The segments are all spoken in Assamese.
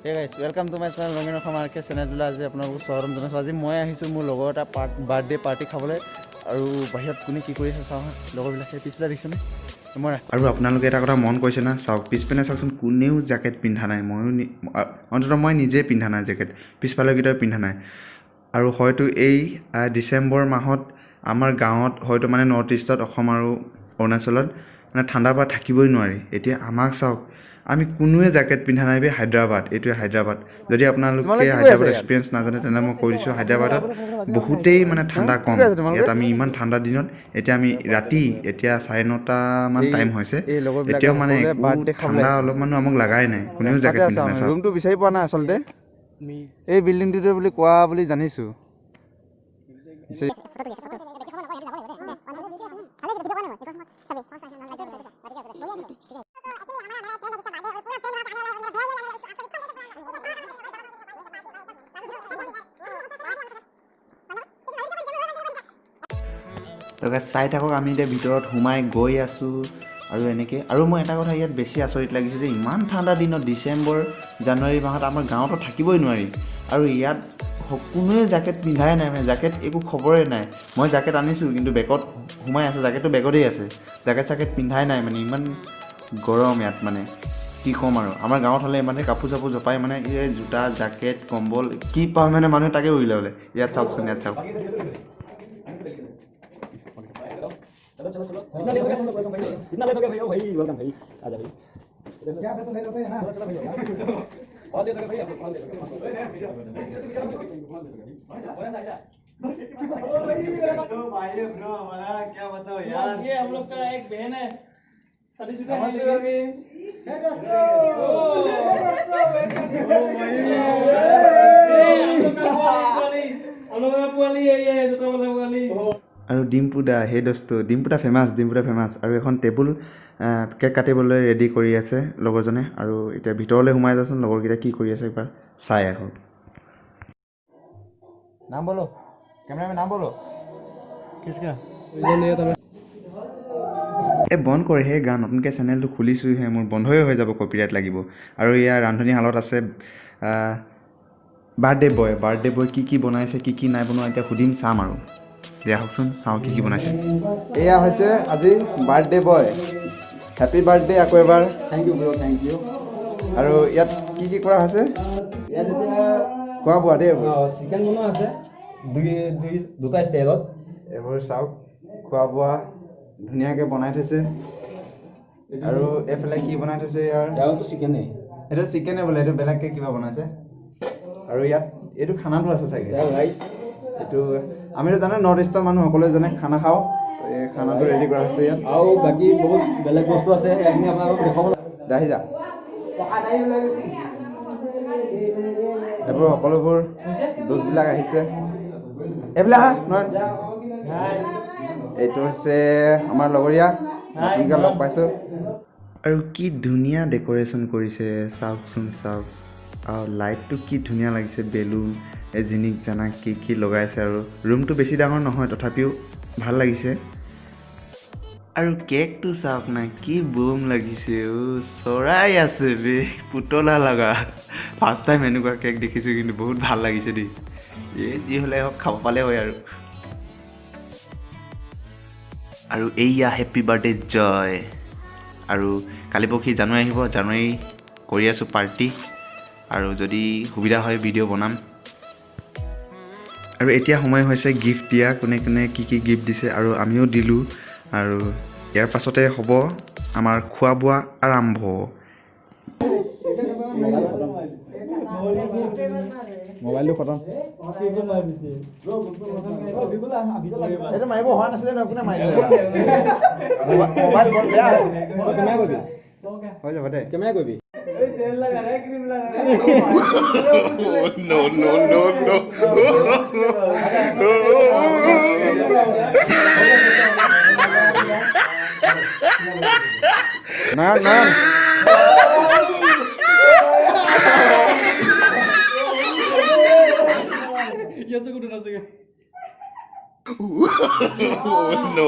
Hey guys, welcome to my channel Rongino Khamarke channel আজি আপোনালোকক স্বাগতম জনাইছো। আজি মই আহিছো মোৰ লগৰ এটা বাৰ্থডে পাৰ্টি খাবলৈ আৰু বাহিৰত কোনে কি কৰি আছে চাওঁ লগৰবিলাকে পিছলা দেখিছেনে মই আৰু আপোনালোকে এটা কথা মন কৰিছে না চাওক পিছপিনে চাওকচোন কোনেও জেকেট পিন্ধা নাই ময়ো অন্ততঃ মই নিজে পিন্ধা নাই জেকেট পিছফালৰ কেইটাও পিন্ধা নাই আৰু হয়তো এই ডিচেম্বৰ মাহত আমাৰ গাঁৱত হয়তো মানে নৰ্থ ইষ্টত অসম আৰু অৰুণাচলত মানে ঠাণ্ডাৰ পৰা থাকিবই নোৱাৰি এতিয়া আমাক চাওক আমি কোনোৱে জেকেট পিন্ধা নাই বে হায়দৰাবাদ এইটোৱে হায়দৰাবাদ যদি আপোনালোকে হায়দৰাবাদ এক্সপিৰিয়েঞ্চ নাজানে তেনে মই কৈ দিছোঁ হায়দৰাবাদত বহুতেই মানে ঠাণ্ডা কম ইয়াত আমি ইমান ঠাণ্ডা দিনত এতিয়া আমি ৰাতি এতিয়া 9:30 মান টাইম হৈছে এতিয়াও মানে ঠাণ্ডা অলপমানো আমাক লাগাই নাই কোনেও জেকেট পিন্ধা নাই ৰুমটো বিচাৰি পোৱা নাই আচলতে এই বিল্ডিংটোতে বুলি কোৱা বুলি জানিছোঁ তো চাই থাকক আমি এতিয়া ভিতৰত সোমাই গৈ আছোঁ আৰু এনেকৈ আৰু মই এটা কথা ইয়াত বেছি আচৰিত লাগিছে যে ইমান ঠাণ্ডা দিনত ডিচেম্বৰ জানুৱাৰী মাহত আমাৰ গাঁৱতো থাকিবই নোৱাৰি আৰু ইয়াত কোনোৱে জেকেট পিন্ধাই নাই মানে জেকেট একো খবৰে নাই মই জেকেট আনিছোঁ কিন্তু বেগত সোমাই আছে জেকেটটো বেগতেই আছে জেকেট পিন্ধাই নাই মানে ইমান গৰম ইয়াত মানে কি ক'ম আৰু আমাৰ গাঁৱত হ'লে মানে কাপোৰ চাপোৰ জপাই মানে এই জোতা জেকেট কম্বল কি পাওঁ মানে মানুহে তাকে উলিয়াবলৈ ইয়াত চাওকচোন ইয়াত চাওক चलो चलो चलो इतना लेट हो गया इतना लेट हो गया भैया भाई वेलकम भाई आ जा भाई क्या तो लेट होते हैं ना चलो भैया और लेट हो गया भैया और लेट हो गया तो भाई ब्रो हमारा क्या बताओ यार ये हम लोग का एक बहन है शादीशुदा है हम लोग का पुआली है ये जो तो मतलब पुआली আৰু ডিম্পুদা সেই দোস্তটো ডিম্পুদা ফেমাছ আৰু এখন টেবুল কেক কাটিবলৈ ৰেডি কৰি আছে লগৰজনে আৰু এতিয়া ভিতৰলৈ সোমাই যাচোন লগৰকেইটা কি কৰি আছে একবাৰ চাই আহক নাম বলো কেমেৰামেন নাম বলো কিসকা এই বন্ধ কৰে সেই গান নতুনকৈ চেনেলটো খুলিছোঁহে মোৰ বন্ধই হৈ যাব কপিৰাইট লাগিব আৰু ইয়াৰ ৰান্ধনীশালত আছে বাৰ্থডে বয় কি বনাইছে কি নাই বনোৱা এতিয়া সুধিম চাম আৰু দিয়া হকচোন চাওঁ কি বনাইছে এয়া হৈছে আজি বাৰ্থডে বয় হেপী বাৰ্থডে আকৌ এবাৰ thank you bro thank you আৰু ইয়াত কি কৰা হৈছে ইয়াত খোৱা বোৱা দেই চিকেন বনোৱা আছে দুটা ষ্টাইলত এইবোৰ চাওক খোৱা বোৱা ধুনীয়াকৈ বনাই থৈছে আৰু এইফালে কি বনাই থৈছে ইয়াৰতো চিকেনে এইটো চিকেনে বোলে এইটো বেলেগকৈ কিবা বনাইছে আৰু ইয়াত এইটো খানাটো আছে চাগে ৰাইচ এইটো আমিতো জানো নৰ্থ ইষ্টৰ মানুহ সকলোৱে জানে খানা খাওঁ এই খানাটো ৰেডি কৰা হৈছে ইয়াত আৰু বাকী বহুত বেলেগ বস্তু আছে সেইখিনি আপোনালোকক দেখাব আহি যা এইবোৰ সকলোবোৰ ডোজবিলাক আহিছে এইবিলাক নহয় এইটো হৈছে আমাৰ লগৰীয়া নতুনকৈ লগ পাইছোঁ আৰু কি ধুনীয়া ডেক'ৰেশ্যন কৰিছে চাওকচোন চাওক আৰু লাইটটো কি ধুনীয়া লাগিছে বেলুন জিনিক জানাক কি লগাইছে আৰু ৰুমটো বেছি ডাঙৰ নহয় তথাপিও ভাল লাগিছে আৰু কেকটো চাওক না কি বুম লাগিছে চৰাই আছে বে পুতলা লগা ফাৰ্ষ্ট টাইম এনেকুৱা কেক দেখিছোঁ কিন্তু বহুত ভাল লাগিছে দেই এই যি হ'লে হওক খাব পালে হয় আৰু এইয়া হেপী বাৰ্থডে জয় আৰু কালি পৰহি জানুৱাৰী আহিব জানুৱাৰী কৰি আছোঁ পাৰ্টি আৰু যদি সুবিধা হয় ভিডিঅ' বনাম আৰু এতিয়া সময় হৈছে গিফ্ট দিয়া কোনে কি গিফ্ট দিছে আৰু আমিও দিলোঁ আৰু ইয়াৰ পাছতে হ'ব আমাৰ খোৱা বোৱা আৰম্ভ মোবাইলটো খতম এইটো মাৰিব হোৱা নাছিলে ন কোনে মাৰিলে মোবাইল বৰ বেয়া কেমেৰা কৰিবি হৈ যাব দে কেমেৰা কৰিবি no Nayan Ya se kudu nasi. no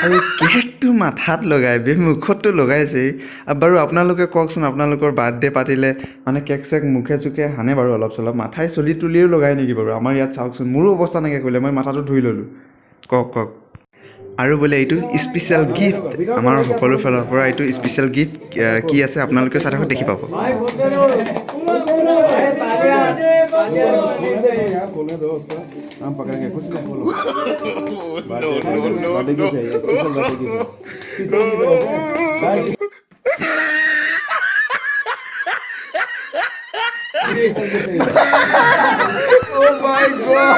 আৰু কেকটো মাথাত লগাই মুখততো লগাইছেই বাৰু আপোনালোকে কওকচোন আপোনালোকৰ বাৰ্থডে পাতিলে মানে কেক চেক মুখে চুখে সানে বাৰু অলপ চলপ মাথাই চলি তুলিও লগাই নেকি বাৰু আমাৰ ইয়াত চাওকচোন মোৰো অৱস্থা নাইকিয়া কৰিলে মই মাথাটো ধুই ল'লোঁ কওক আৰু বোলে এইটো স্পেচিয়েল গিফ্ট আমাৰ সকলো ফালৰ পৰা এইটো স্পেচিয়েল গিফ্ট কি আছে আপোনালোকে চাই থাকক দেখি পাব खोलने दो उसको हम पकड़ के कुछ नहीं बोलो Oh my God!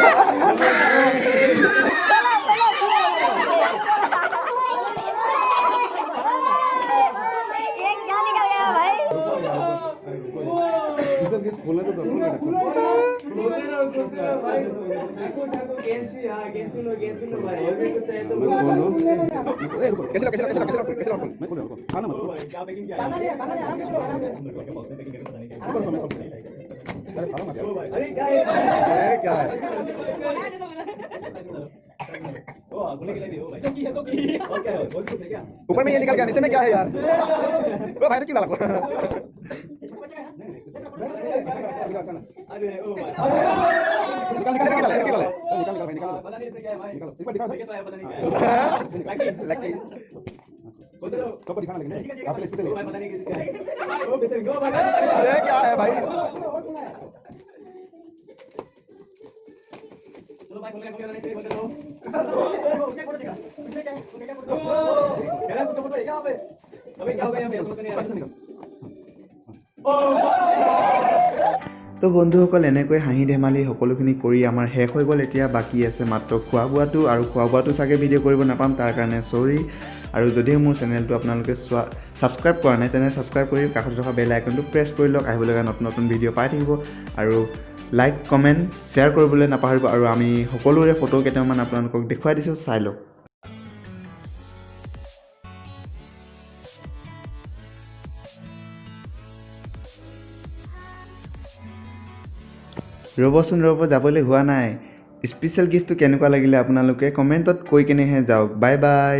खोलने तो खाना मत क्या है ऊपर में ये निकल गया नीचे में क्या है यार वो भाई क्यों लगा अरे ओ भाई निकल लकी सबको दिखाना लेकिन आपके लिए स्पेशल पता नहीं किसका है ओ बेचारे गो भाई अरे क्या है भाई चलो भाई खोलने नहीं चाहिए बोल दो क्या कुछ बोल यहां पे अबे क्या हो गया यहां पे समझ नहीं आ रहा তো বন্ধুসকল এনেকৈ হাঁহি ধেমালি সকলোখিনি কৰি আমাৰ শেষ হৈ গ'ল এতিয়া বাকী আছে মাত্ৰ খোৱা বোৱাটো চাগে ভিডিঅ' কৰিব নাপাম তাৰ কাৰণে চৰি আৰু যদিও মোৰ চেনেলটো আপোনালোকে ছাবস্ক্ৰাইব কৰা নাই তেনে ছাবস্ক্ৰাইব কৰি কাষত থকা বেল আইকনটো প্ৰেছ কৰি লওক আহিবলগা নতুন ভিডিঅ' পাই থাকিব আৰু লাইক কমেণ্ট শ্বেয়াৰ কৰিবলৈ নাপাহৰিব আৰু আমি সকলোৰে ফটো কেইটামান আপোনালোকক দেখুৱাই দিছোঁ চাই লওক ৰ'বচোন যাবলৈ হোৱা নাই স্পেচিয়েল গিফ্টটো কেনেকুৱা লাগিলে আপোনালোকে কমেণ্টত কৈ কেনেহে যাওক বাই বাই